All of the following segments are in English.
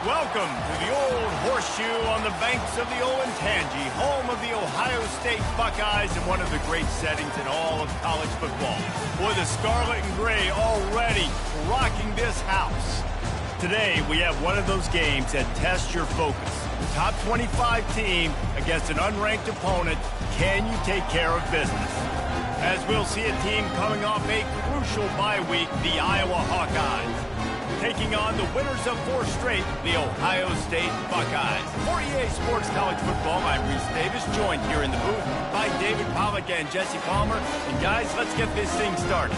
Welcome to the Old Horseshoe on the banks of the Olentangy, home of the Ohio State Buckeyes and one of the great settings in all of college football. Boy, the scarlet and gray already rocking this house. Today, we have one of those games that tests your focus. The top 25 team against an unranked opponent. Can you take care of business? As we'll see a team coming off a crucial bye week, the Iowa Hawkeyes, taking on the winners of 4 straight, the Ohio State Buckeyes. For EA Sports College Football, I'm Reese Davis, joined here in the booth by David Pollack and Jesse Palmer. And guys, let's get this thing started.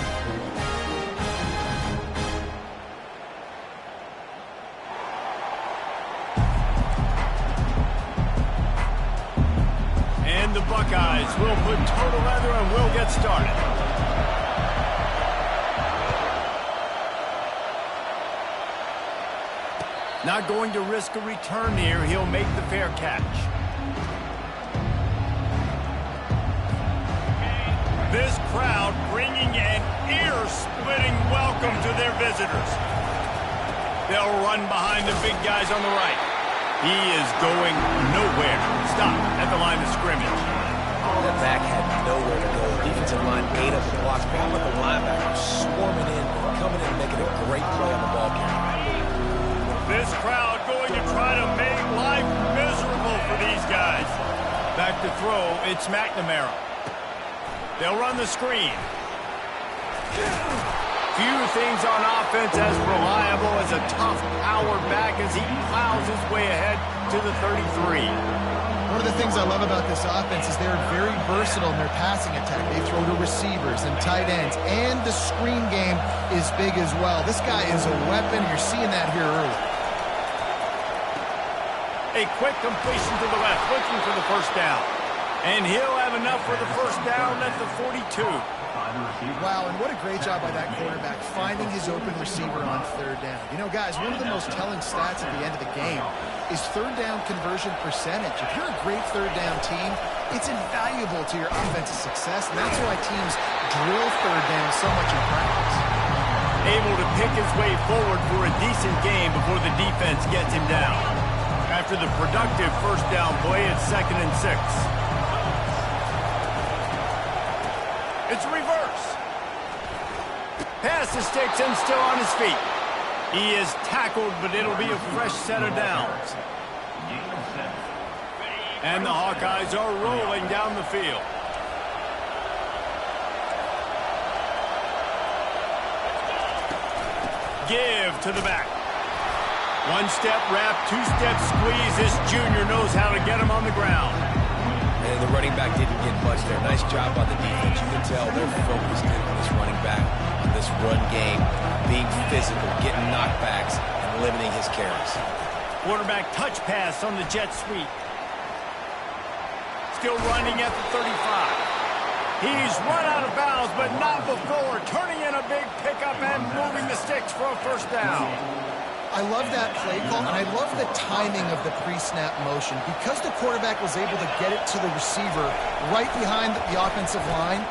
And the Buckeyes will put total leather and will get started. Not going to risk a return here. He'll make the fair catch. This crowd bringing an ear-splitting welcome to their visitors. They'll run behind the big guys on the right. He is going nowhere. Stop at the line of scrimmage. That back had nowhere to go. The defensive line ate up the blocks. But the linebackers swarming in, coming in and making a great play on the ball carrier. This crowd going to try to make life miserable for these guys. Back to throw, it's McNamara. They'll run the screen. Few things on offense as reliable as a tough power back as he plows his way ahead to the 33. One of the things I love about this offense is they're very versatile in their passing attack. They throw to receivers and tight ends, and the screen game is big as well. This guy is a weapon. You're seeing that here early. A quick completion to the left, looking for the first down. And he'll have enough for the first down at the 42. Wow, and what a great job by that quarterback, finding his open receiver on third down. You know, guys, one of the most telling stats at the end of the game is third down conversion percentage. If you're a great third down team, it's invaluable to your offensive success, and that's why teams drill third down so much in practice. Able to pick his way forward for a decent game before the defense gets him down. After the productive first down play, it's 2nd and 6. It's a reverse. Pass the sticks and still on his feet. He is tackled, but it'll be a fresh set of downs. And the Hawkeyes are rolling down the field. Give to the back. One-step wrap, two-step squeeze. This junior knows how to get him on the ground. And the running back didn't get much there. Nice job by the defense. You can tell they're focused in on this running back, on this run game, being physical, getting knockbacks, and limiting his carries. Quarterback touch pass on the jet sweep. Still running at the 35. He's run out of bounds, but not before. Turning in a big pickup and moving the sticks for a first down. I love that play call, and I love the timing of the pre-snap motion. Because the quarterback was able to get it to the receiver right behind the offensive line,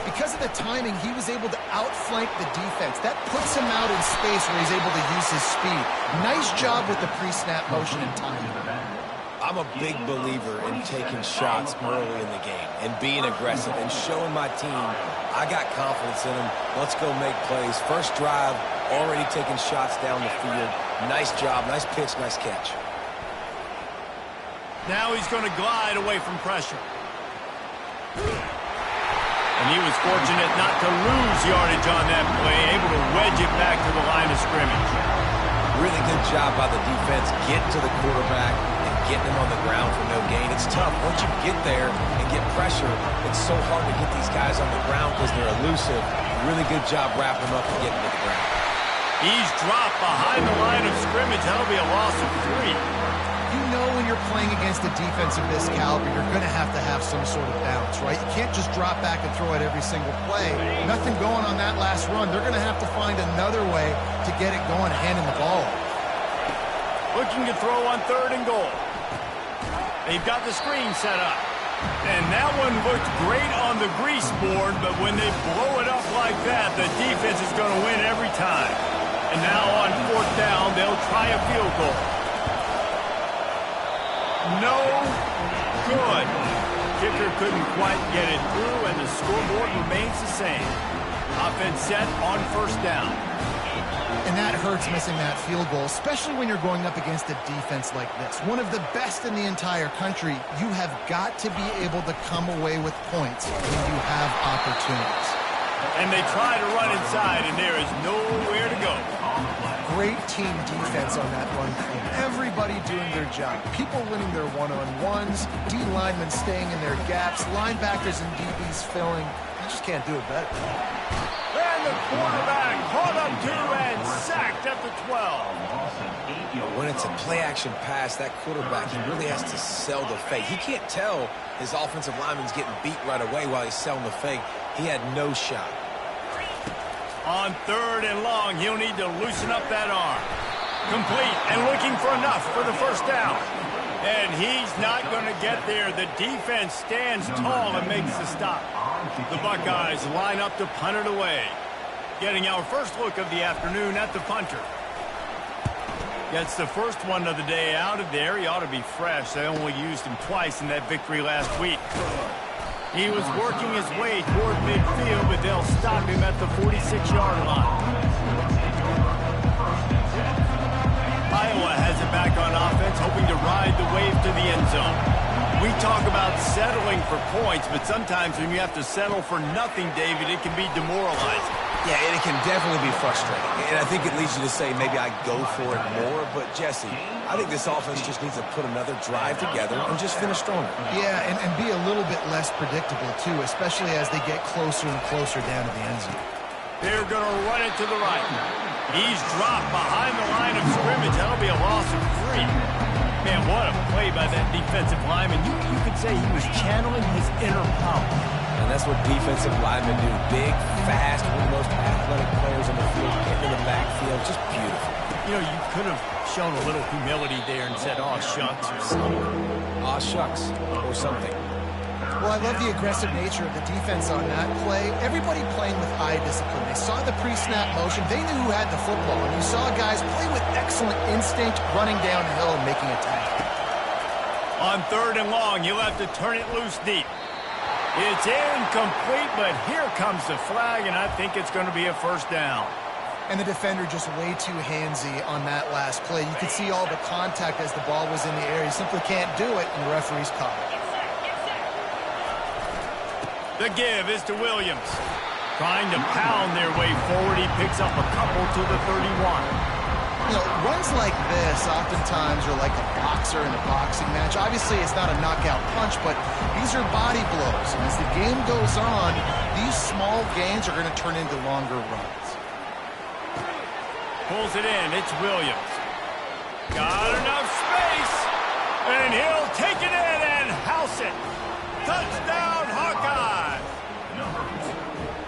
because of the timing, he was able to outflank the defense. That puts him out in space where he's able to use his speed. Nice job with the pre-snap motion and timing. I'm a big believer in taking shots early in the game and being aggressive and showing my team I got confidence in them. Let's go make plays. First drive, already taking shots down the field. Nice job, nice pitch, nice catch. Now he's going to glide away from pressure. And he was fortunate not to lose yardage on that play, able to wedge it back to the line of scrimmage. Really good job by the defense getting to the quarterback and getting him on the ground for no gain. It's tough. Once you get there and get pressure, it's so hard to get these guys on the ground because they're elusive. Really good job wrapping them up and getting to the ground. He's dropped behind the line of scrimmage. That'll be a loss of 3. You know when you're playing against a defense of this caliber, you're going to have some sort of balance, right? You can't just drop back and throw it every single play. Nothing going on that last run. They're going to have to find another way to get it going, handing the ball. Looking to throw on 3rd and goal. They've got the screen set up. And that one looked great on the grease board, but when they blow it up like that, the defense is going to win every time. And now on 4th down, they'll try a field goal. no good. Kicker couldn't quite get it through, and the scoreboard remains the same. Offense set on first down. And that hurts, missing that field goal, especially when you're going up against a defense like this. One of the best in the entire country. You have got to be able to come away with points when you have opportunities. And they try to run inside, and there is nowhere to go. Great team defense on that run play. Everybody doing their job. People winning their one-on-ones, D linemen staying in their gaps, linebackers and DBs filling. You just can't do it better. And the quarterback caught up to and sacked at the 12. When it's a play-action pass, that quarterback, he really has to sell the fake. He can't tell his offensive lineman's getting beat right away while he's selling the fake. He had no shot. On 3rd and long, he'll need to loosen up that arm. Complete and looking for enough for the first down. And he's not going to get there. The defense stands tall and makes the stop. The Buckeyes line up to punt it away. Getting our first look of the afternoon at the punter. Gets the first one of the day out of there. He ought to be fresh. They only used him twice in that victory last week. He was working his way toward midfield, but they'll stop him at the 46-yard line. Iowa has it back on offense, hoping to ride the wave to the end zone. We talk about settling for points, but sometimes when you have to settle for nothing, David, it can be demoralizing. Yeah, and it can definitely be frustrating. And I think it leads you to say maybe I go for it more. But, Jesse, I think this offense just needs to put another drive together and just finish stronger. Yeah, and be a little bit less predictable, too, especially as they get closer and closer down to the end zone. They're going to run it to the right. He's dropped behind the line of scrimmage. That'll be a loss of 3. Man, what a play by that defensive lineman. You could say he was channeling his inner power. And that's what defensive linemen do. Big, fast, one of the most athletic players on the field, getting in the backfield. Just beautiful. You know, you could have shown a little humility there and said, "Aw, shucks," or something. Aw, shucks, or something. Well, I love the aggressive nature of the defense on that play. Everybody playing with eye discipline. They saw the pre-snap motion. They knew who had the football. And you saw guys play with excellent instinct, running downhill and making a tackle. On 3rd and long, you'll have to turn it loose deep. It's incomplete, but here comes the flag, and I think it's going to be a first down. And the defender just way too handsy on that last play. You could see all the contact as the ball was in the air. He simply can't do it, and the referee's caught it. The give is to Williams. Trying to pound their way forward, he picks up a couple to the 31. You know, runs like this oftentimes are like a boxer in a boxing match. Obviously, it's not a knockout punch, but these are body blows. And as the game goes on, these small gains are going to turn into longer runs. Pulls it in. It's Williams. Got enough space. And he'll take it in and house it. Touchdown, Hawkeye.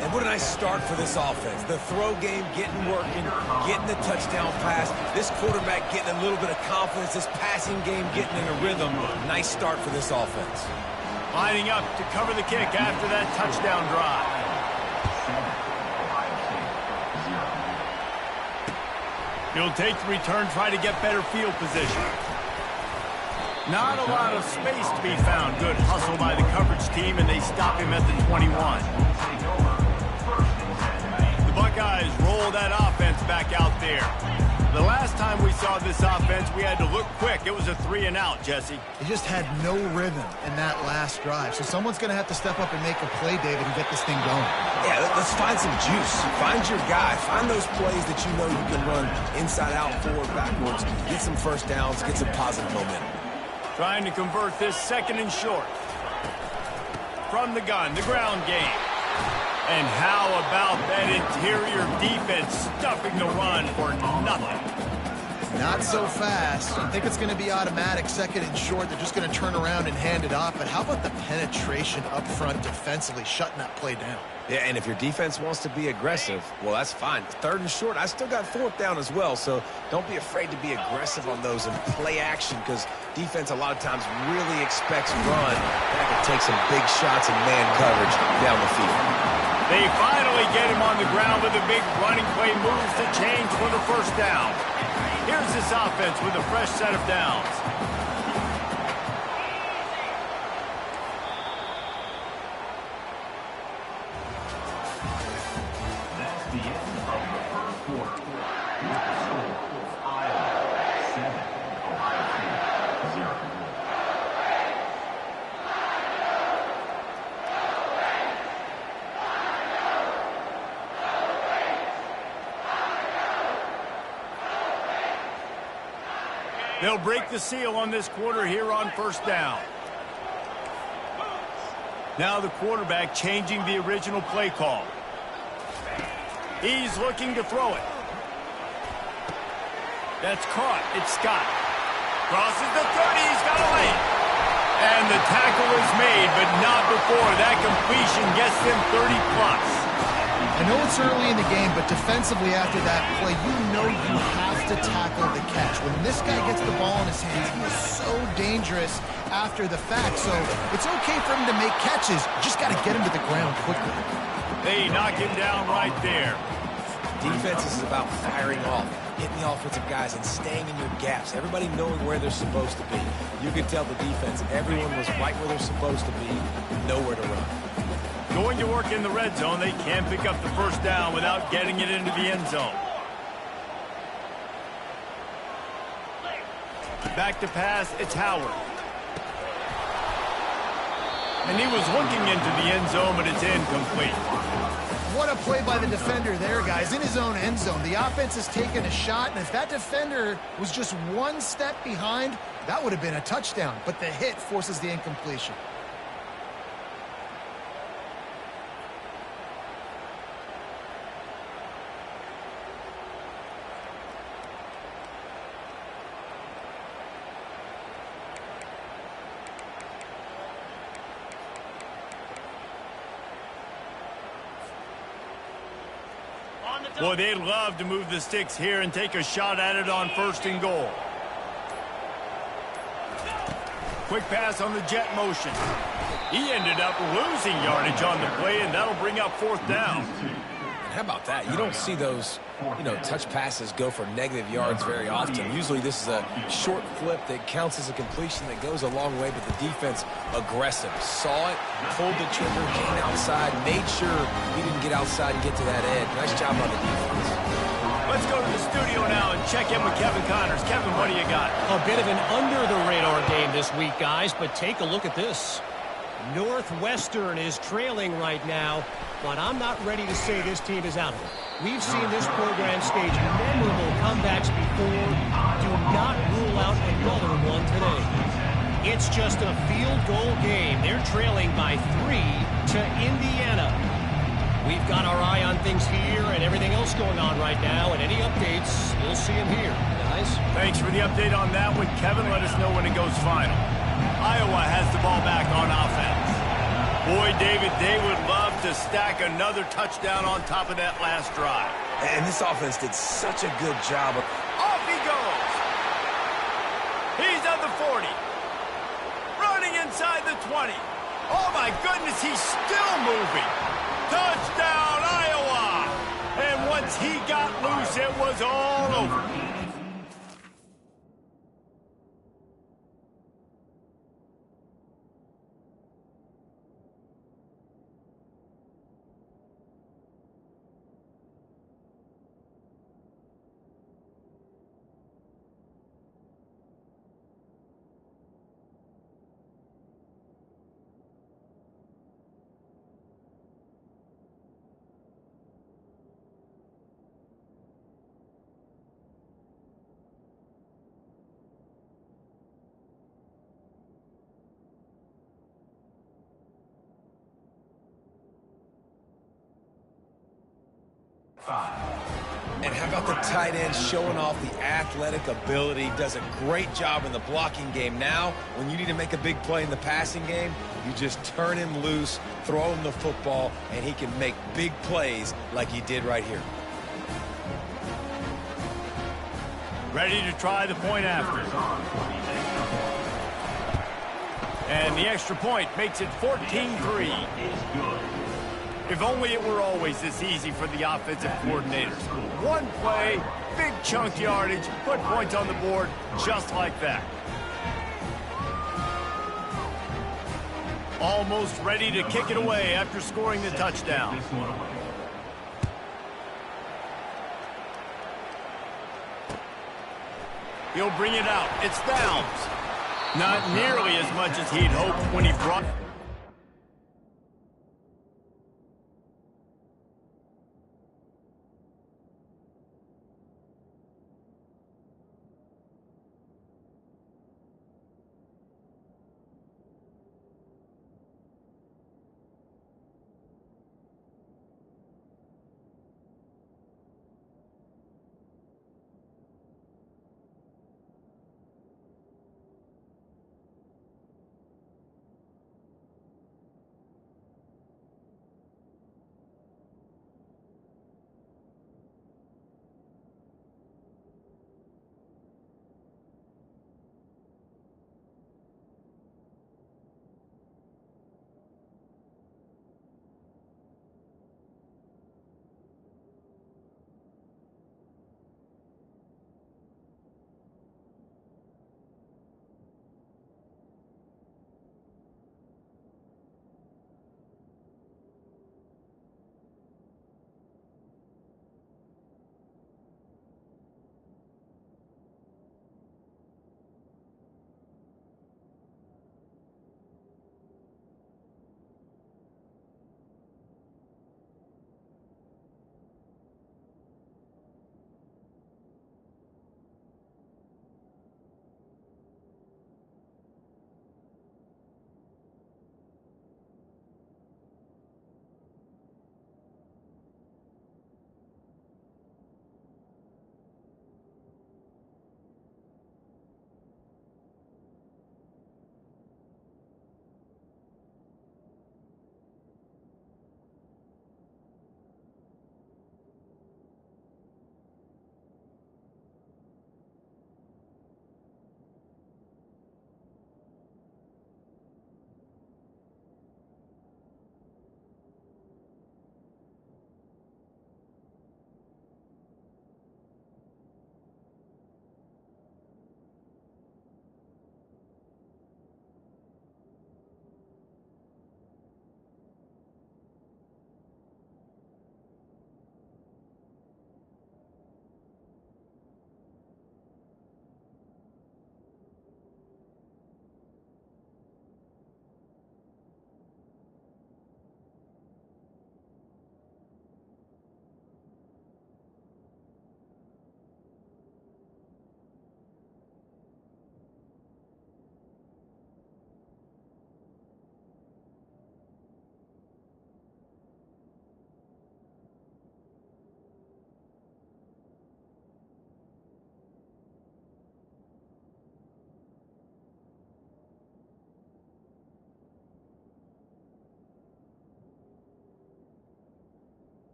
And what a nice start for this offense. The throw game getting working, getting the touchdown pass. This quarterback getting a little bit of confidence. This passing game getting in a rhythm. Nice start for this offense. Lining up to cover the kick after that touchdown drive. He'll take the return, try to get better field position. Not a lot of space to be found. Good hustle by the coverage team, and they stop him at the 21. The Buckeyes roll that offense back out there. The last time we saw this offense, we had to look quick. It was a 3-and-out, Jesse. They just had no rhythm in that last drive. So someone's going to have to step up and make a play, David, and get this thing going. Yeah, let's find some juice. Find your guy. Find those plays that you know you can run inside out, forward, backwards. Get some first downs. Get some positive momentum. Trying to convert this 2nd and short. From the gun, the ground game. And how about that interior defense stuffing the run for nothing? Not so fast. I think it's going to be automatic 2nd and short. They're just going to turn around and hand it off. But how about the penetration up front defensively, shutting that play down? Yeah, and if your defense wants to be aggressive, well, that's fine. 3rd and short, I still got 4th down as well, so don't be afraid to be aggressive on those and play action because defense a lot of times really expects run. That can take some big shots and man coverage down the field. They finally get him on the ground with a big running play, moves the chains for the first down. Here's this offense with a fresh set of downs. They'll break the seal on this quarter here on first down. Now the quarterback changing the original play call. He's looking to throw it. That's caught. It's Scott. Crosses the 30. He's got a lane. And the tackle is made, but not before that completion gets them 30+. I know it's early in the game, but defensively after that play, you know you have to tackle the catch. When this guy gets the ball in his hands, he is so dangerous after the fact. So it's okay for him to make catches. You just got to get him to the ground quickly. They knock him down right there. Defense is about firing off, hitting the offensive guys, and staying in your gaps. Everybody knowing where they're supposed to be. You can tell the defense, everyone was right where they're supposed to be, nowhere to run. Going to work in the red zone, they can't pick up the first down without getting it into the end zone. Back to pass, it's Howard. And he was looking into the end zone, but it's incomplete. What a play by the defender there, guys, in his own end zone. The offense has taken a shot, and if that defender was just one step behind, that would have been a touchdown. But the hit forces the incompletion. Boy, they'd love to move the sticks here and take a shot at it on 1st and goal. Quick pass on the jet motion. He ended up losing yardage on the play, and that'll bring up 4th down. And how about that? You don't see those, touch passes go for negative yards very often. Usually this is a short flip that counts as a completion that goes a long way, but the defense aggressive. Saw it, pulled the trigger, came outside, made sure he didn't get outside and get to that edge. Nice job on the defense. Let's go to the studio now and check in with Kevin Connors. Kevin, what do you got? A bit of an under-the-radar game this week, guys, but take a look at this. Northwestern is trailing right now, but I'm not ready to say this team is out of it. We've seen this program stage memorable comebacks before. Do not rule out another one today. It's just a field goal game. They're trailing by 3 to Indiana. We've got our eye on things here and everything else going on right now, and any updates, you'll see them here, guys. Thanks for the update on that one, Kevin. Let us know when it goes final. Iowa has the ball back on offense. Boy, David, they would love to stack another touchdown on top of that last drive. And this offense did such a good job. Off he goes. He's at the 40. Running inside the 20. Oh, my goodness, he's still moving. Touchdown, Iowa! And once he got loose, it was all over. And how about the tight end showing off the athletic ability? Does a great job in the blocking game. Now, when you need to make a big play in the passing game, you just turn him loose, throw him the football, and he can make big plays like he did right here. Ready to try the point after. And the extra point makes it 14-3. If only it were always this easy for the offensive coordinators. One play, big chunk yardage, put points on the board just like that. Almost ready to kick it away after scoring the touchdown. He'll bring it out. It's Downs. Not nearly as much as he'd hoped when he brought...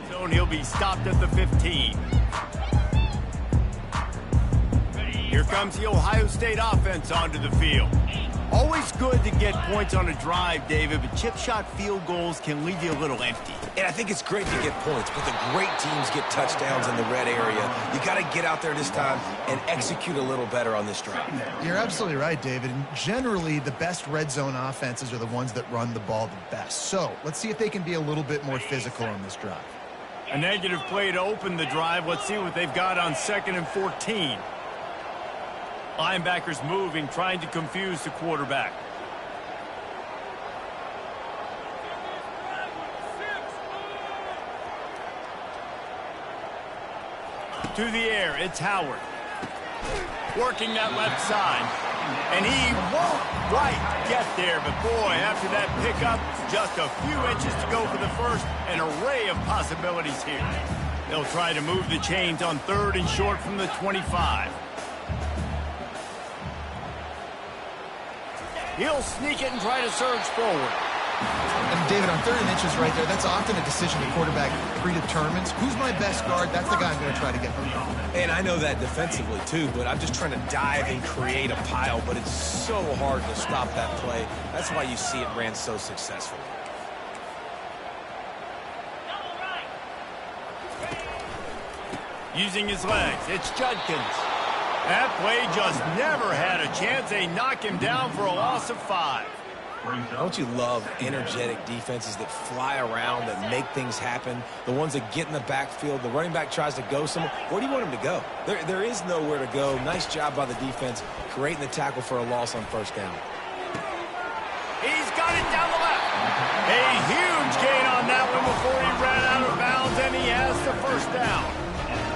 So he'll be stopped at the 15. Here comes the Ohio State offense onto the field. Always good to get points on a drive, David, but chip shot field goals can leave you a little empty. And I think it's great to get points, but the great teams get touchdowns in the red area. You got to get out there this time and execute a little better on this drive. You're absolutely right, David. And generally, the best red zone offenses are the ones that run the ball the best. So let's see if they can be a little bit more physical on this drive. A negative play to open the drive. Let's see what they've got on 2nd and 14. Linebackers moving, trying to confuse the quarterback. To the air, it's Howard. Working that left side. And he won't quite get there, but boy, after that pickup, just a few inches to go for the first. An array of possibilities here. They'll try to move the chains on 3rd and short from the 25. He'll sneak it and try to surge forward. And David, on 3rd and inches right there, that's often a decision the quarterback predetermines. Who's my best guard? That's the guy I'm going to try to get home. And I know that defensively too, but I'm just trying to dive and create a pile, but it's so hard to stop that play. That's why you see it ran so successfully. Using his legs, it's Judkins. That play just never had a chance. They knock him down for a loss of 5. Don't you love energetic defenses that fly around, that make things happen? The ones that get in the backfield, the running back tries to go somewhere. Where do you want him to go? There is nowhere to go. Nice job by the defense, creating the tackle for a loss on 1st down. He's got it down the left. A huge gain on that one before he ran out of bounds, and he has the 1st down.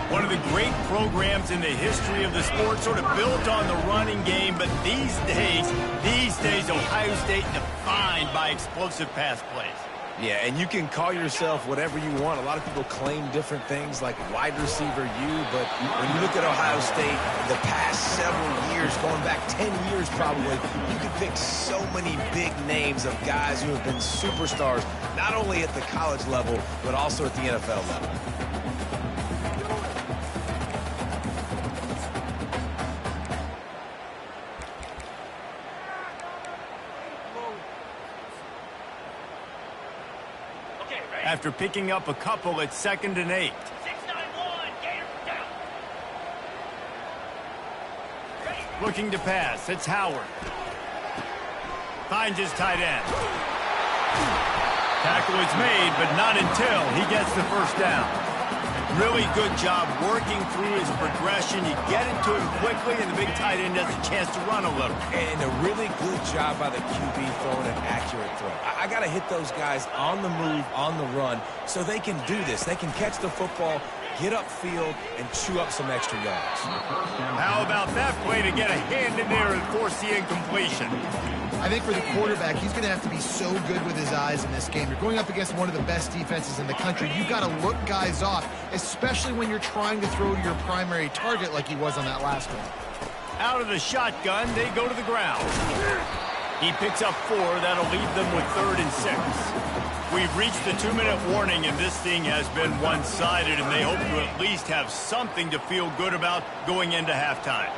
One of the great programs in the history of the sport, sort of built on the running game, but these days, Ohio State defined by explosive pass plays. Yeah, and you can call yourself whatever you want. A lot of people claim different things like wide receiver U, but when you look at Ohio State, the past several years, going back 10 years probably, you could pick so many big names of guys who have been superstars, not only at the college level, but also at the NFL level. After picking up a couple at 2nd and 8. 6-9-1, Gator down. Looking to pass, it's Howard. Finds his tight end. Tackle is made, but not until he gets the 1st down. Really good job working through his progression. You get it to him quickly, and the big tight end has a chance to run a little. And a really good job by the QB throwing an accurate throw. I got to hit those guys on the move, on the run, so they can do this. They can catch the football, get upfield, and chew up some extra yards. How about that play to get a hand in there and force the incompletion? I think for the quarterback, he's going to have to be so good with his eyes in this game. You're going up against one of the best defenses in the country. You've got to look guys off, especially when you're trying to throw to your primary target like he was on that last one. Out of the shotgun, they go to the ground. He picks up 4. That'll leave them with 3rd and 6. We've reached the 2-minute warning, and this thing has been one-sided, and they hope to at least have something to feel good about going into halftime.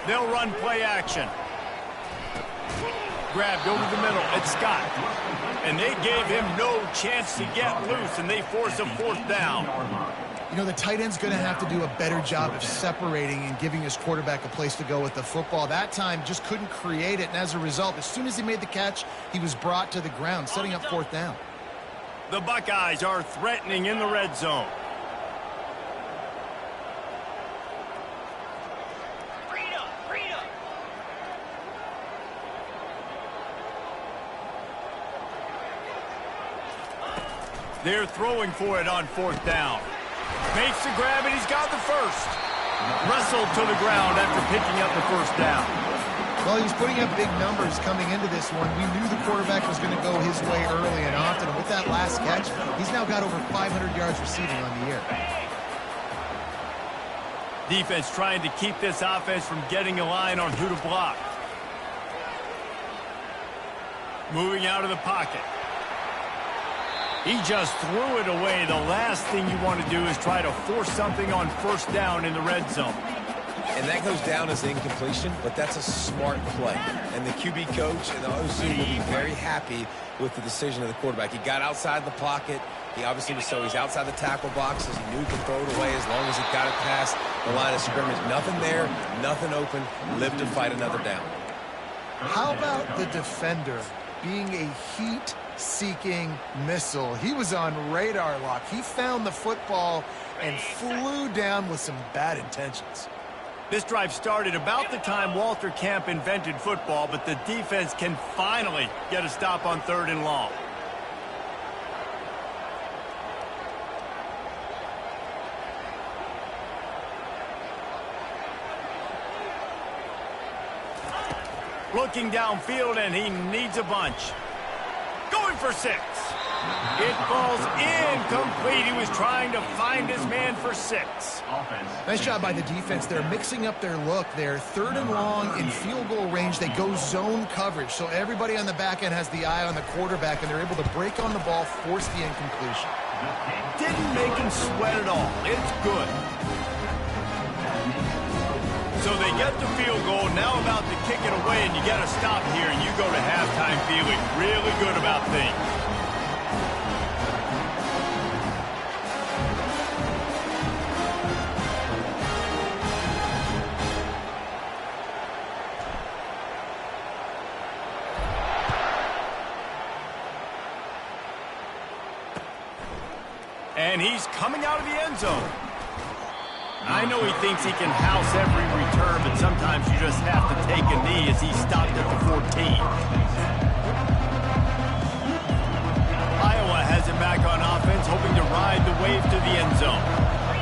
They'll run play action. Grabbed over the middle. It's Scott. And they gave him no chance to get loose, and they force a 4th down. You know, the tight end's going to have to do a better job of separating and giving his quarterback a place to go with the football. That time just couldn't create it, and as a result, as soon as he made the catch, he was brought to the ground, setting up 4th down. The Buckeyes are threatening in the red zone. They're throwing for it on 4th down. Makes the grab, and he's got the 1st. Wrestled to the ground after picking up the 1st down. Well, he was putting up big numbers coming into this one. We knew the quarterback was going to go his way early and often. And with that last catch, he's now got over 500 yards receiving on the year. Defense trying to keep this offense from getting a line on who to block. Moving out of the pocket. He just threw it away. The last thing you want to do is try to force something on first down in the red zone. And that goes down as incompletion, but that's a smart play. And the QB coach and the OC will be very happy with the decision of the quarterback. He got outside the pocket. He obviously was he's outside the tackle boxes. He knew he could throw it away as long as he got it past the line of scrimmage. Nothing there, nothing open. Live to fight another down. How about the defender being a heat-seeking missile? He was on radar lock. He found the football and flew down with some bad intentions. This drive started about the time Walter Camp invented football, but the defense can finally get a stop on 3rd and long. Looking downfield, and he needs a bunch. Going for 6. It falls incomplete. He was trying to find his man for 6. Nice job by the defense. They're mixing up their look. They're 3rd and long in field goal range. They go zone coverage, so everybody on the back end has the eye on the quarterback, and they're able to break on the ball, force the incompletion. Didn't make him sweat at all. It's good. So they get the field goal, now about to kick it away, and you got to stop here, and you go to halftime feeling really good about things. And he's coming out of the end zone. I know he thinks he can house every return, but sometimes you just have to take a knee as he stopped at the 14. Iowa has it back on offense, hoping to ride the wave to the end zone.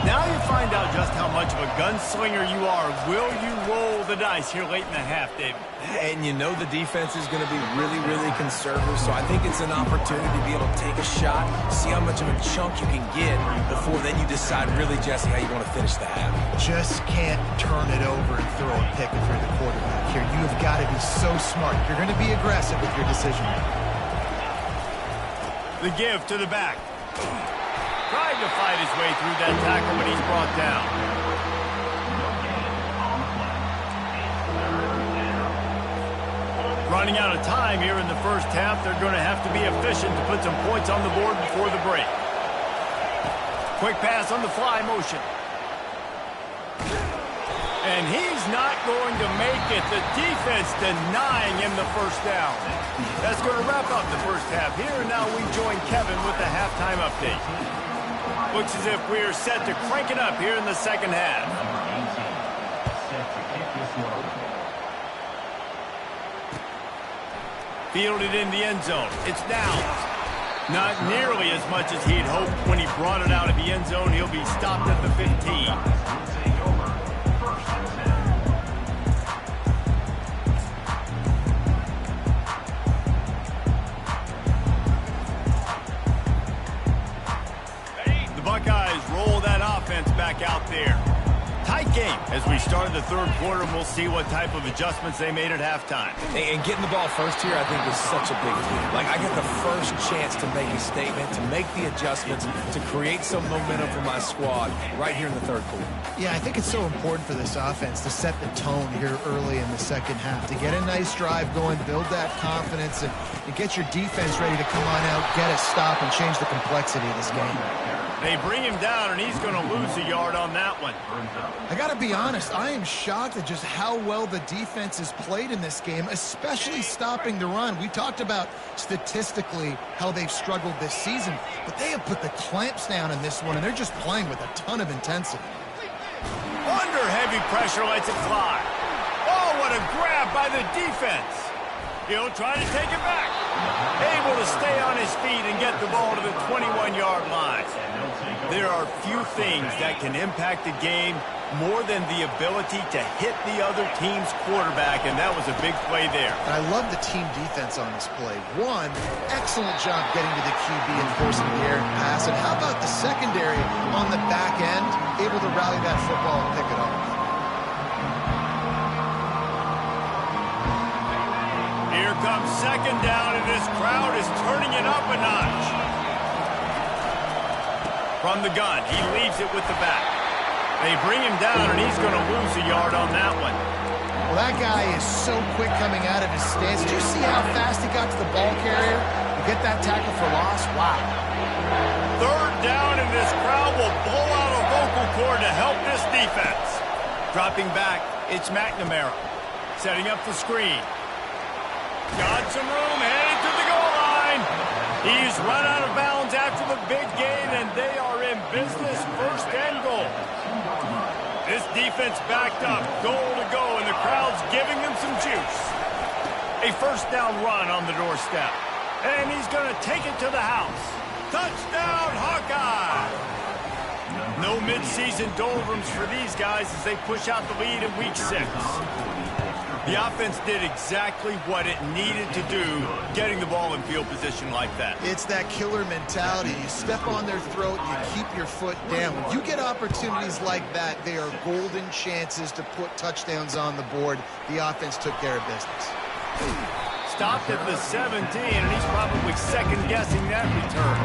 Now you find out just how much of a gunslinger you are. Will you roll the dice here late in the half, David? And you know the defense is going to be really, really conservative, so I think it's an opportunity to be able to take a shot, see how much of a chunk you can get before then you decide really, Jesse, how you want to finish the half. Just can't turn it over and throw a pick if you're the quarterback here. You have got to be so smart. You're going to be aggressive with your decision. The give to the back. Trying to fight his way through that tackle, but he's brought down. Running out of time here in the first half. They're going to have to be efficient to put some points on the board before the break. Quick pass on the fly motion. And he's not going to make it. The defense denying him the first down. That's going to wrap up the first half here. And now we join Kevin with the halftime update. Looks as if we're set to crank it up here in the second half. Fielded in the end zone. It's down. Not nearly as much as he'd hoped when he brought it out of the end zone. He'll be stopped at the 15. Buckeyes roll that offense back out there. Tight game as we start the third quarter, and we'll see what type of adjustments they made at halftime. And getting the ball first here, I think, is such a big deal. Like, I get the first chance to make a statement, to make the adjustments, to create some momentum for my squad right here in the third quarter. Yeah, I think it's so important for this offense to set the tone here early in the second half, to get a nice drive going, build that confidence, and get your defense ready to come on out, get a stop, and change the complexity of this game. They bring him down, and he's going to lose a yard on that one. I got to be honest, I am shocked at just how well the defense has played in this game, especially stopping the run. We talked about statistically how they've struggled this season, but they have put the clamps down in this one, and they're just playing with a ton of intensity. Under heavy pressure, lets it fly. Oh, what a grab by the defense. He'll try to take it back. Able to stay on his feet and get the ball to the 21-yard line. There are few things that can impact the game more than the ability to hit the other team's quarterback, and that was a big play there. And I love the team defense on this play. One, excellent job getting to the QB and forcing the errant pass. And how about the secondary on the back end, able to rally that football and pick it up? Here comes second down, and this crowd is turning it up a notch. From the gun, he leaves it with the back. They bring him down, and he's going to lose a yard on that one. Well, that guy is so quick coming out of his stance. Did you see how fast he got to the ball carrier to get that tackle for loss? Wow. Third down, and this crowd will blow out a vocal cord to help this defense. Dropping back, it's McNamara. Setting up the screen. Got some room, headed to the goal line. He's run out of bounds after the big gain, and they are in business, first and goal. This defense backed up, goal to go, and the crowd's giving them some juice. A first down run on the doorstep. And he's going to take it to the house. Touchdown, Hawkeye! No mid-season doldrums for these guys as they push out the lead in Week 6. The offense did exactly what it needed to do, getting the ball in field position like that. It's that killer mentality. You step on their throat, you keep your foot down. When you get opportunities like that, they are golden chances to put touchdowns on the board. The offense took care of business. Stopped at the 17, and he's probably second-guessing that return.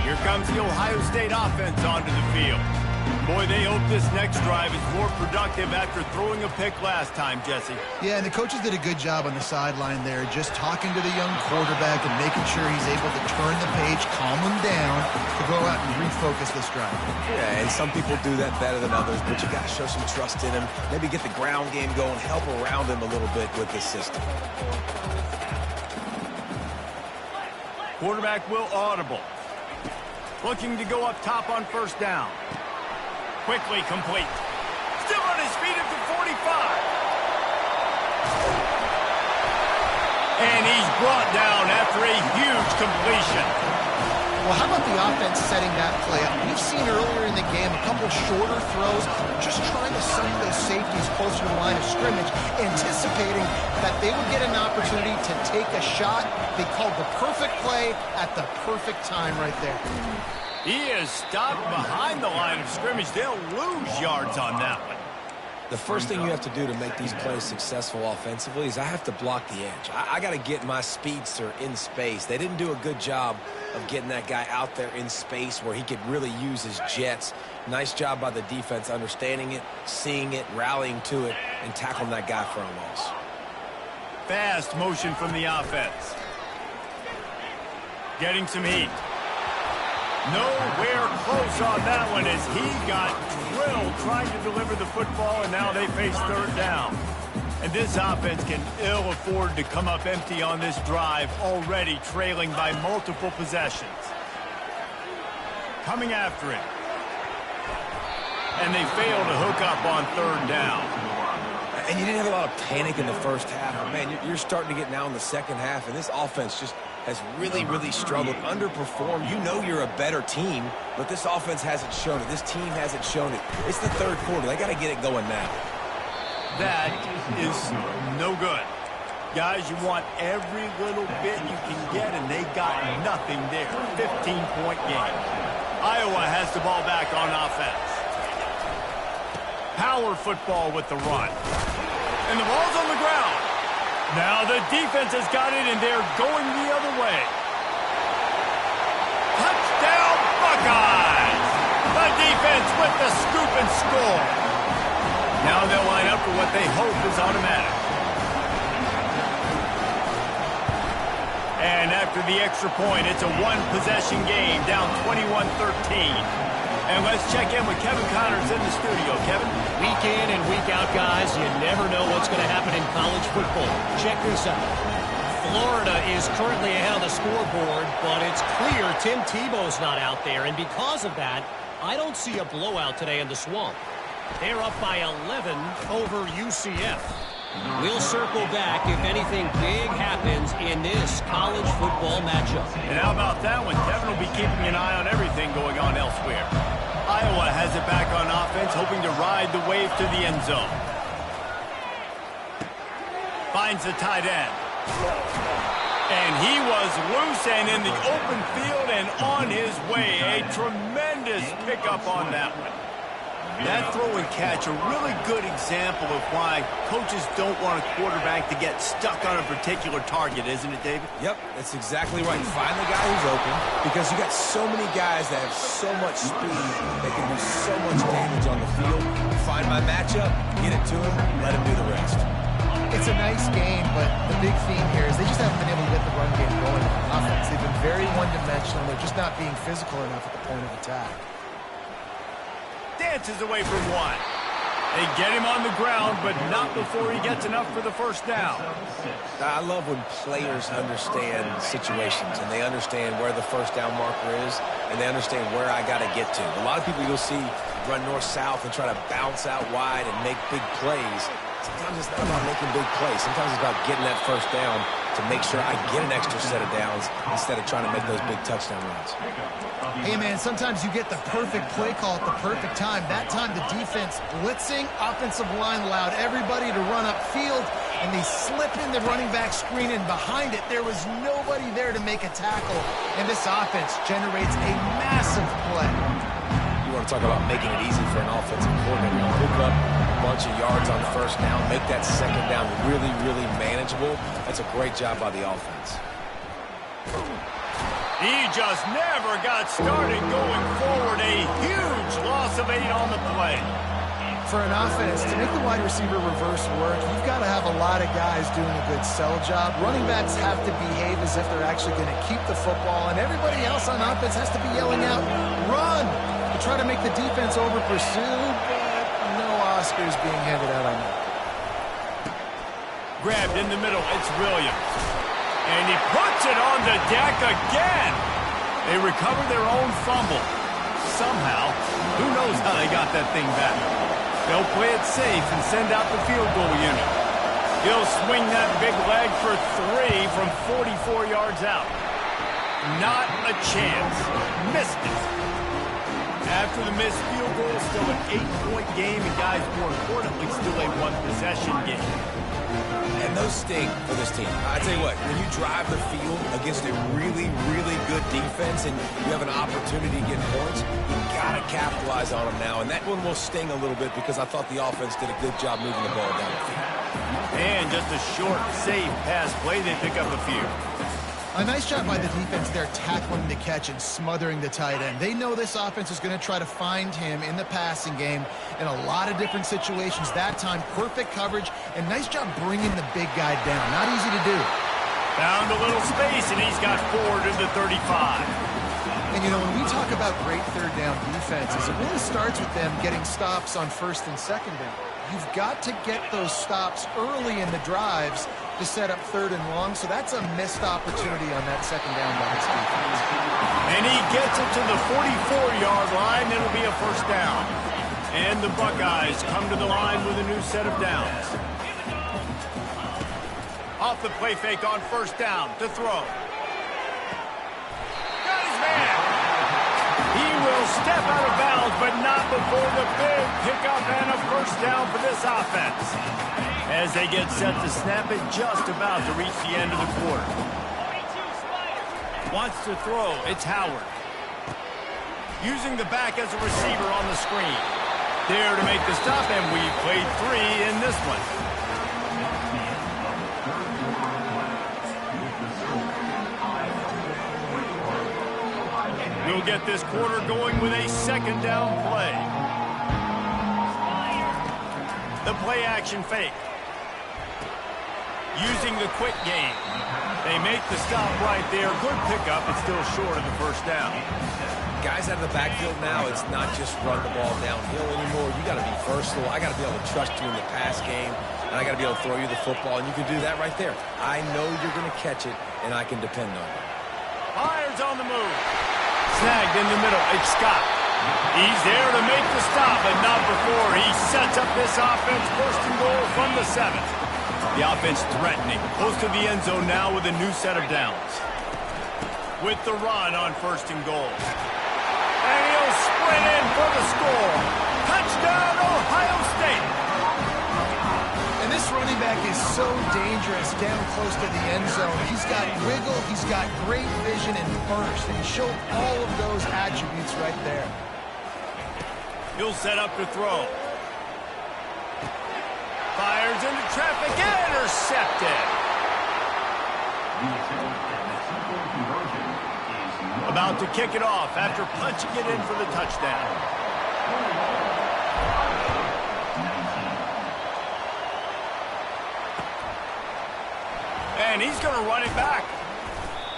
Here comes the Ohio State offense onto the field. Boy, they hope this next drive is more productive after throwing a pick last time, Jesse. Yeah, and the coaches did a good job on the sideline there, just talking to the young quarterback and making sure he's able to turn the page, calm him down, to go out and refocus this drive. Yeah, and some people do that better than others, but you got to show some trust in him. Maybe get the ground game going, help around him a little bit with this system. Quarterback will audible. Looking to go up top on first down. Quickly complete. Still on his feet at the 45. And he's brought down after a huge completion. Well, how about the offense setting that play up? We've seen earlier in the game a couple shorter throws, just trying to send those safeties closer to the line of scrimmage, anticipating that they would get an opportunity to take a shot. They called the perfect play at the perfect time right there. He is stopped behind the line of scrimmage. They'll lose yards on that one. The first thing you have to do to make these plays successful offensively is I have to block the edge. I got to get my speedster in space. They didn't do a good job of getting that guy out there in space where he could really use his jets. Nice job by the defense understanding it, seeing it, rallying to it, and tackling that guy for a loss. Fast motion from the offense. Getting some heat. Nowhere close on that one as he got drilled trying to deliver the football, and now they face third down. And this offense can ill afford to come up empty on this drive, already trailing by multiple possessions. Coming after it. And they fail to hook up on third down. And you didn't have a lot of panic in the first half. But man, you're starting to get now in the second half, and this offense just has really, really struggled, underperformed. You know you're a better team, but this offense hasn't shown it. This team hasn't shown it. It's the third quarter. They got to get it going now. That is no good. Guys, you want every little bit you can get, and they got nothing there. 15-point game. Iowa has the ball back on offense. Power football with the run. And the ball's on the ground. Now the defense has got it, and they're going the other way. Touchdown, Buckeyes! The defense with the scoop and score. Now they'll line up for what they hope is automatic. And after the extra point, it's a one-possession game, down 21-13. And let's check in with Kevin Connors in the studio. Kevin? Week in and week out, guys, you never know what's going to happen in college football. Check this out. Florida is currently ahead of the scoreboard, but it's clear Tim Tebow's not out there. And because of that, I don't see a blowout today in the Swamp. They're up by 11 over UCF. We'll circle back if anything big happens in this college football matchup. And how about that one? Kevin will be keeping an eye on everything going on elsewhere. Iowa has it back on offense, hoping to ride the wave to the end zone. Finds the tight end. And he was loose and in the open field and on his way. A tremendous pickup on that one. That throw and catch a really good example of why coaches don't want a quarterback to get stuck on a particular target, isn't it, David? Yep, that's exactly right. Find the guy who's open because you got so many guys that have so much speed that can do so much damage on the field. Find my matchup, get it to him, let him do the rest. It's a nice game, but the big theme here is they just haven't been able to get the run game going on offense. They've been very one-dimensional. They're just not being physical enough at the point of attack. Dances away from one. They get him on the ground, but not before he gets enough for the first down. I love when players understand situations and they understand where the first down marker is and they understand where I got to get to. A lot of people you'll see run north-south and try to bounce out wide and make big plays. Sometimes it's not about making big plays. Sometimes it's about getting that first down to make sure I get an extra set of downs instead of trying to make those big touchdown runs. Hey, man, sometimes you get the perfect play call at the perfect time. That time the defense blitzing, offensive line allowed everybody to run upfield, and they slip in the running back screen, and behind it there was nobody there to make a tackle, and this offense generates a massive play. You want to talk about making it easy for an offensive coordinator to pick up a bunch of yards on first down, make that second down really, really manageable. That's a great job by the offense. He just never got started going forward. A huge loss of 8 on the play. For an offense, to make the wide receiver reverse work, you've got to have a lot of guys doing a good sell job. Running backs have to behave as if they're actually going to keep the football, and everybody else on offense has to be yelling out, run, to try to make the defense over-pursue, but no Oscars being handed out on that. Grabbed in the middle, it's Williams. And he puts it on the deck again. They recover their own fumble. Somehow, who knows how they got that thing back. They'll play it safe and send out the field goal unit. He'll swing that big leg for 3 from 44 yards out. Not a chance. Missed it. After the missed field goal, still an 8-point game, and guys, more importantly, still a one-possession game. And those sting for this team. I tell you what, when you drive the field against a really, really good defense and you have an opportunity to get points, you got to capitalize on them now. And that one will sting a little bit because I thought the offense did a good job moving the ball down the field. And just a short, safe pass play, they pick up a few. A nice job by the defense there, tackling the catch and smothering the tight end. They know this offense is going to try to find him in the passing game in a lot of different situations. That time, perfect coverage, and nice job bringing the big guy down. Not easy to do. Found a little space, and he's got forward to the 35. And, you know, when we talk about great third down defenses, it really starts with them getting stops on first and second down. You've got to get those stops early in the drives to set up third and long, so that's a missed opportunity on that second down by this defense. And he gets it to the 44-yard line. It'll be a first down. And the Buckeyes come to the line with a new set of downs. Off the play fake on first down to throw. Got his man. He will step out of bounds, but not before the big pickup and a first down for this offense. As they get set to snap it, just about to reach the end of the quarter. Wants to throw, it's Howard. Using the back as a receiver on the screen. There to make the stop, and we played 3 in this one. We'll get this quarter going with a second down play. The play action fake. Using the quick game. They make the stop right there. Good pickup. It's still short of the first down. Guys out of the backfield now, it's not just run the ball downhill anymore. You got to be versatile. I got to be able to trust you in the pass game, and I got to be able to throw you the football, and you can do that right there. I know you're going to catch it, and I can depend on you. Myers on the move. Snagged in the middle. It's Scott. He's there to make the stop, but not before he sets up this offense. First and goal from the 7. The offense threatening. Close to the end zone now with a new set of downs. With the run on first and goal. And he'll sprint in for the score. Touchdown, Ohio State. And this running back is so dangerous down close to the end zone. He's got wiggle, he's got great vision and burst, and he showed all of those attributes right there. He'll set up to throw. Fires into traffic, intercepted. About to kick it off after punching it in for the touchdown. And he's going to run it back.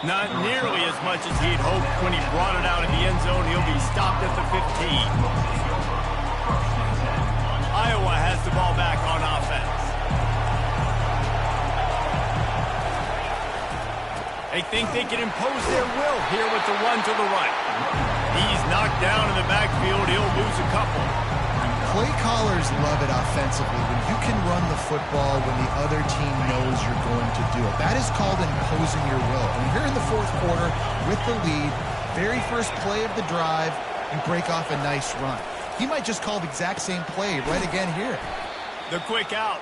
Not nearly as much as he'd hoped when he brought it out of the end zone. He'll be stopped at the 15. Iowa has the ball back on offense. They think they can impose their will here with the run to the right. He's knocked down in the backfield. He'll lose a couple. Play callers love it offensively when you can run the football when the other team knows you're going to do it. That is called imposing your will. And here in the fourth quarter with the lead, very first play of the drive, you break off a nice run. He might just call the exact same play right again here. The quick out.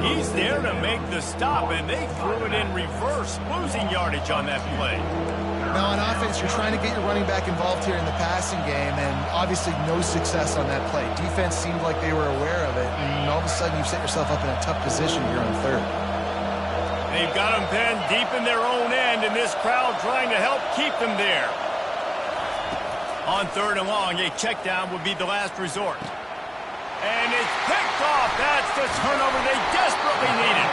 He's there to make the stop, and they threw it in reverse, losing yardage on that play. Now on offense, you're trying to get your running back involved here in the passing game, and obviously no success on that play. Defense seemed like they were aware of it, and all of a sudden you've set yourself up in a tough position here on third. They've got them pinned deep in their own end, and this crowd trying to help keep them there. On third and long, a check down would be the last resort. And it's picked off. That's the turnover they desperately needed.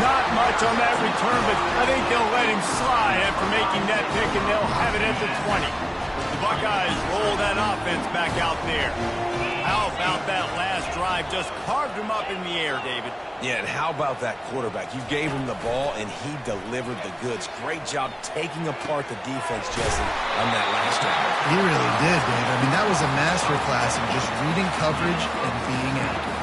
Not much on that return, but I think they'll let him slide after making that pick, and they'll have it at the 20. The Buckeyes roll that offense back out there. How about that last drive? Just carved him up in the air, David. Yeah, and how about that quarterback? You gave him the ball, and he delivered the goods. Great job taking apart the defense, Jesse, on that last drive. He really did, Dave. I mean, that was a masterclass in just reading coverage and being accurate.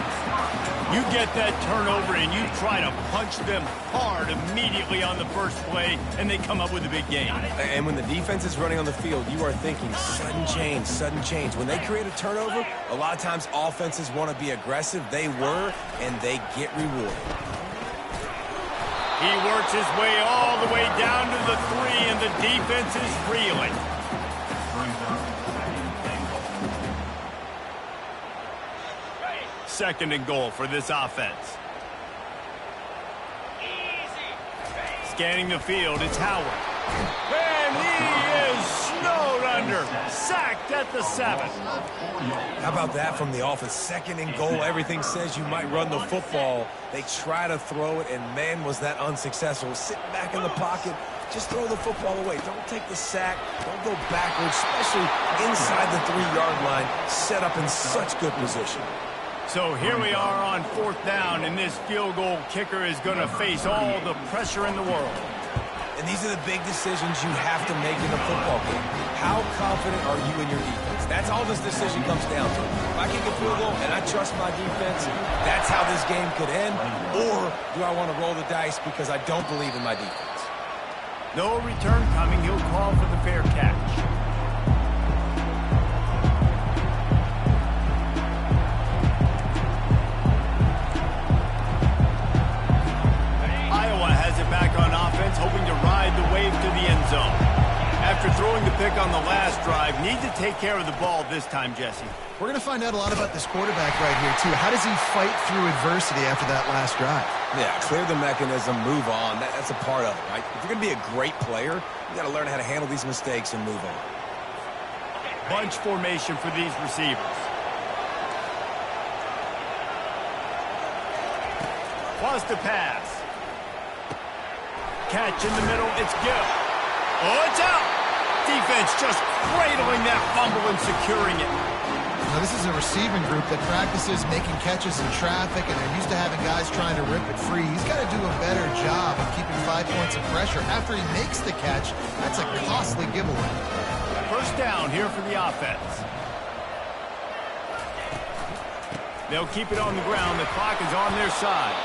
You get that turnover and you try to punch them hard immediately on the first play, and they come up with a big game. And when the defense is running on the field, you are thinking sudden change, sudden change. When they create a turnover, a lot of times offenses want to be aggressive. They were, and they get rewarded. He works his way all the way down to the 3, and the defense is reeling. Second and goal for this offense. Scanning the field, it's Howard. And he is snowed under. Sacked at the 7. How about that from the offense? Second and goal, everything says you might run the football. They try to throw it, and man, was that unsuccessful. Sitting back in the pocket, just throw the football away. Don't take the sack. Don't go backwards, especially inside the 3-yard line. Set up in such good position. So here we are on fourth down, and this field goal kicker is going to face all the pressure in the world. And these are the big decisions you have to make in a football game. How confident are you in your defense? That's all this decision comes down to. If I kick a field goal and I trust my defense, that's how this game could end. Or do I want to roll the dice because I don't believe in my defense? No return coming. He'll call for the fair catch. Hoping to ride the wave to the end zone. After throwing the pick on the last drive, need to take care of the ball this time, Jesse. We're going to find out a lot about this quarterback right here, too. How does he fight through adversity after that last drive? Yeah, clear the mechanism, move on. That's a part of it, right? If you're going to be a great player, you got to learn how to handle these mistakes and move on. Bunch formation for these receivers. Wants to pass. Catch in the middle, it's good. Oh, it's out! Defense just cradling that fumble and securing it. Now, this is a receiving group that practices making catches in traffic, and they're used to having guys trying to rip it free. He's got to do a better job of keeping 5 points of pressure. After he makes the catch, that's a costly giveaway. First down here for the offense. They'll keep it on the ground. The clock is on their side.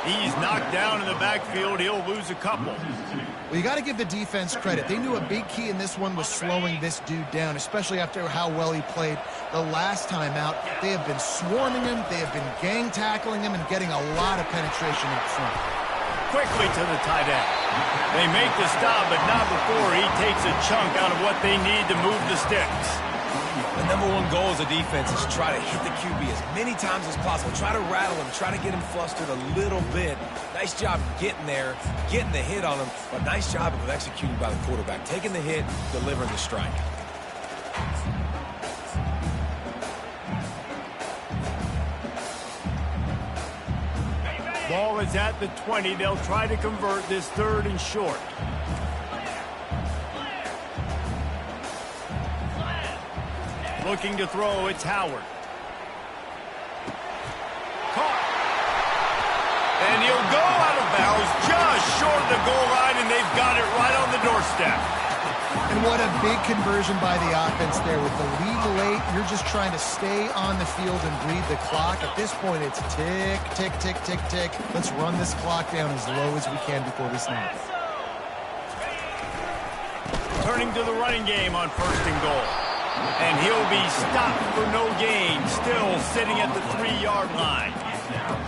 He's knocked down in the backfield. He'll lose a couple. Well, you got to give the defense credit. They knew a big key in this one was slowing this dude down, especially after how well he played the last time out. They have been swarming him. They have been gang tackling him and getting a lot of penetration up front. Quickly to the tight end. They make the stop, but not before he takes a chunk out of what they need to move the sticks. The #1 goal as a defense is try to hit the QB as many times as possible. Try to rattle him, try to get him flustered a little bit. Nice job getting there, getting the hit on him, but nice job of executing by the quarterback. Taking the hit, delivering the strike. Ball is at the 20. They'll try to convert this 3rd and short. Looking to throw, it's Howard. Caught. And he'll go out of bounds just short of the goal line, and they've got it right on the doorstep. And what a big conversion by the offense there. With the lead late, you're just trying to stay on the field and breathe the clock. At this point, it's tick, tick, tick, tick, tick. Let's run this clock down as low as we can before we snap. Turning to the running game on 1st and goal. And he'll be stopped for no gain, still sitting at the 3-yard line.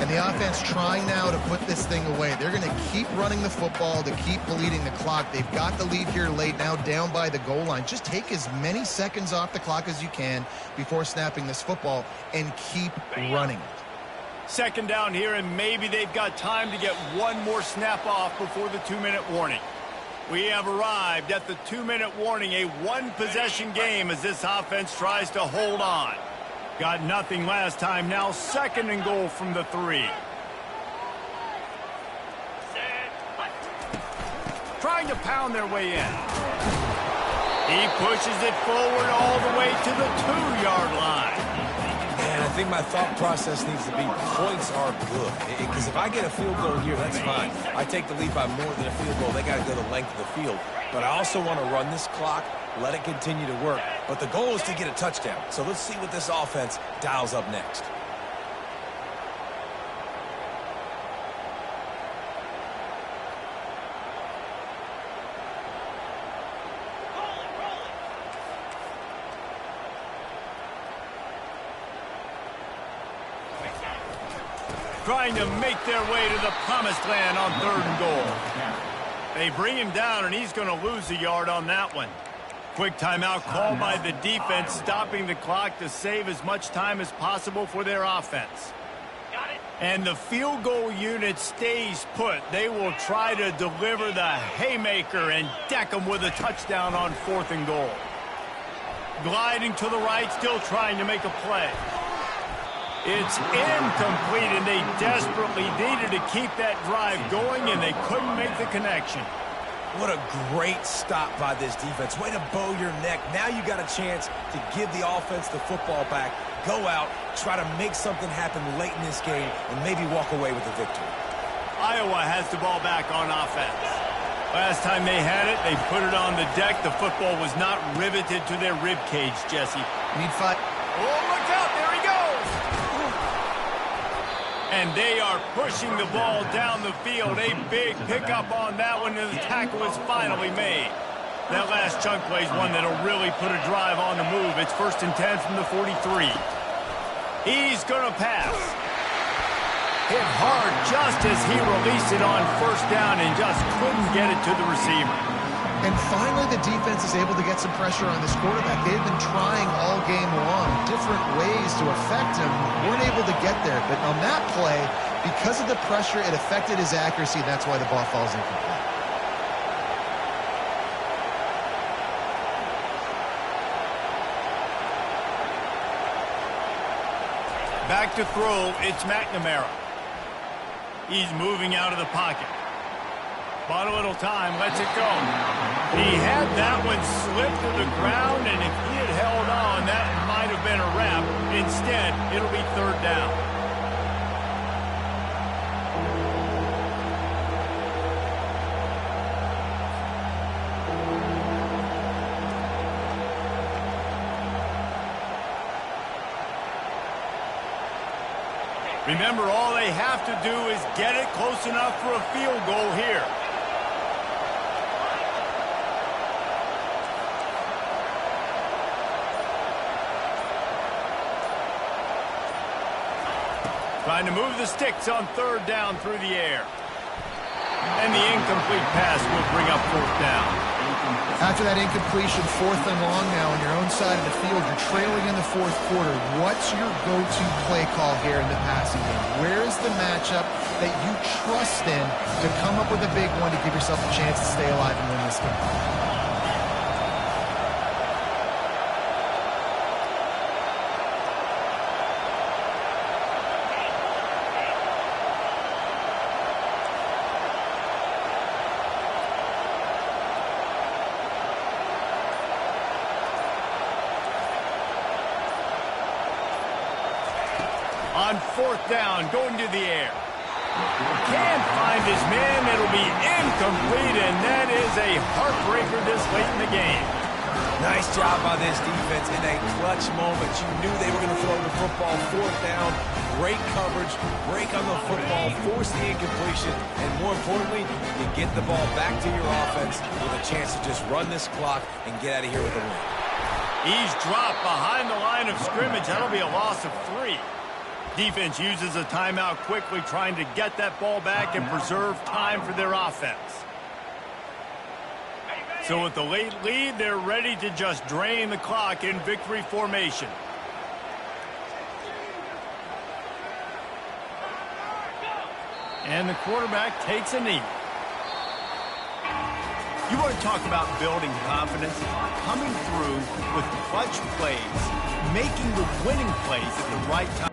And the offense trying now to put this thing away. They're going to keep running the football to keep bleeding the clock. They've got the lead here late, now down by the goal line. Just take as many seconds off the clock as you can before snapping this football and keep running it. 2nd down here, and maybe they've got time to get one more snap off before the 2-minute warning. We have arrived at the 2-minute warning, a one-possession game as this offense tries to hold on. Got nothing last time, now 2nd and goal from the 3. Trying to pound their way in. He pushes it forward all the way to the 2-yard line. And I think my thought process needs to be points are good. Because if I get a field goal here, that's fine. I take the lead by more than a field goal. They got to go the length of the field. But I also want to run this clock, let it continue to work. But the goal is to get a touchdown. So let's see what this offense dials up next. Trying to make their way to the promised land on 3rd and goal. They bring him down, and he's going to lose a yard on that one. Quick timeout called by the defense, stopping the clock to save as much time as possible for their offense. And the field goal unit stays put. They will try to deliver the haymaker and deck them with a touchdown on 4th and goal. Gliding to the right, still trying to make a play. It's incomplete, and they desperately needed to keep that drive going, and they couldn't make the connection. What a great stop by this defense. Way to bow your neck. Now you got a chance to give the offense the football back, go out, try to make something happen late in this game, and maybe walk away with a victory. Iowa has the ball back on offense. Last time they had it, they put it on the deck. The football was not riveted to their rib cage, Jesse. Need 5. Oh, look out. There he goes. And they are pushing the ball down the field. A big pickup on that one, and the tackle is finally made. That last chunk play is one that'll really put a drive on the move. It's 1st and 10 from the 43. He's going to pass. Hit hard just as he released it on 1st down and just couldn't get it to the receiver. And finally, the defense is able to get some pressure on this quarterback. They've been trying all game long different ways to affect him. Weren't able to get there. But on that play, because of the pressure, it affected his accuracy. That's why the ball falls incomplete. Back to throw, it's McNamara. He's moving out of the pocket. Bought a little time, lets it go. He had that one slip to the ground, and if he had held on, that might have been a wrap. Instead, it'll be 3rd down. Remember, all they have to do is get it close enough for a field goal here. Trying to move the sticks on 3rd down through the air. And the incomplete pass will bring up 4th down. After that incompletion, 4th and long now on your own side of the field, you're trailing in the 4th quarter. What's your go-to play call here in the passing game? Where is the matchup that you trust in to come up with a big one to give yourself a chance to stay alive and win this game? On 4th down, going to the air. Can't find his man. It'll be incomplete, and that is a heartbreaker this late in the game. Nice job by this defense in a clutch moment. You knew they were going to throw the football. 4th down, great coverage, break on the football, force the incompletion, and more importantly, you get the ball back to your offense with a chance to just run this clock and get out of here with a win. He's dropped behind the line of scrimmage. That'll be a loss of 3. Defense uses a timeout quickly, trying to get that ball back and preserve time for their offense. So with the late lead, they're ready to just drain the clock in victory formation. And the quarterback takes a knee. You want to talk about building confidence? Coming through with clutch plays, making the winning plays at the right time.